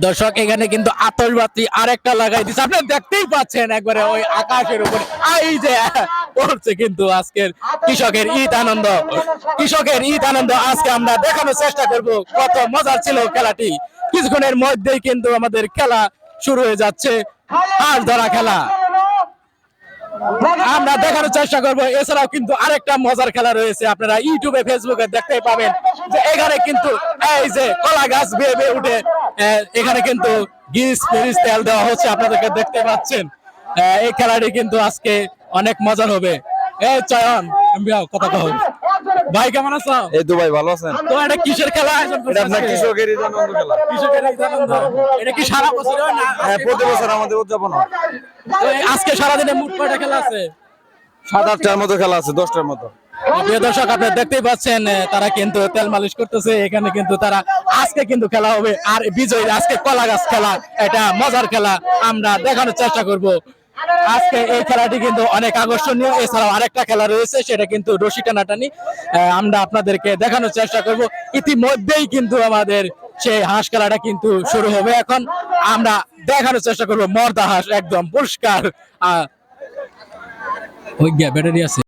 দর্শক এখানে কিন্তু আতশবাতি আরেকটা লাগাই দিচ্ছে, আপনি দেখতেই পাচ্ছেন একবারে ওই আকাশের উপরে এই যে পড়ছে কিন্তু আজকের কৃষকের ঈদ আনন্দ। কৃষকের ঈদ আনন্দ আজকে আমরা দেখানোর চেষ্টা করব কত মজার ছিল খেলাটি। কিছুক্ষণের মধ্যেই কিন্তু আমাদের খেলা শুরু হয়ে যাচ্ছে, হাঁস ধরা খেলা আমরা দেখানোর চেষ্টা করব। এছাড়াও কিন্তু আরেকটা মজার খেলা রয়েছে, আপনারা ইউটিউবে ফেসবুকে দেখতে পাবেন যে এখানে কিন্তু এই যে কলা গাছ বেয়ে বেয়ে উঠে এখানে কিন্তু গিজ ফেরিস তেল দেওয়া হচ্ছে, আপনাদেরকে দেখতে পাচ্ছেন। এই খেলাটি কিন্তু আজকে অনেক মজার হবে। এই চয়ন কথা কহ ভাই, কেমন আছো? এই তো ভাই, ভালো আছেন? তো এটা কিসের খেলা আয়োজন করছেন? এটা কৃষকের ঈদ আনন্দ খেলা। কৃষকের ঈদ আনন্দ এটা কি সারা বছর হয় না? হ্যাঁ, প্রতি বছর আমাদের উদযাপন হয়। আজকে সারাদিনে মোট কয়টা খেলা আছে? 7-8টার মতো খেলা আছে, 10টার মতো। প্রিয় দর্শক আপনারা দেখতেই পাচ্ছেন তারা কিন্তু তেল মালিশ করতেছে। এখানে কিন্তু তারা আজকে কিন্তু খেলা হবে, আর বিজয়ী আজকে কলা গাছ খেলা, এটা মজার খেলা আমরা দেখানোর চেষ্টা করব। আজকে এই খেলাটি কিন্তু অনেক আকর্ষণীয়। এছাড়াও আরেকটা খেলা রয়েছে, সেটা কিন্তু রশি টানাটানি, আমরা আপনাদেরকে দেখানোর চেষ্টা করব। ইতিমধ্যেই কিন্তু আমাদের সেই হাঁস খেলাটা কিন্তু শুরু হবে। এখন আমরা দেখানোর চেষ্টা করব মর্দা হাঁস একদম পরিষ্কার। ওই ব্যাটারি আছে।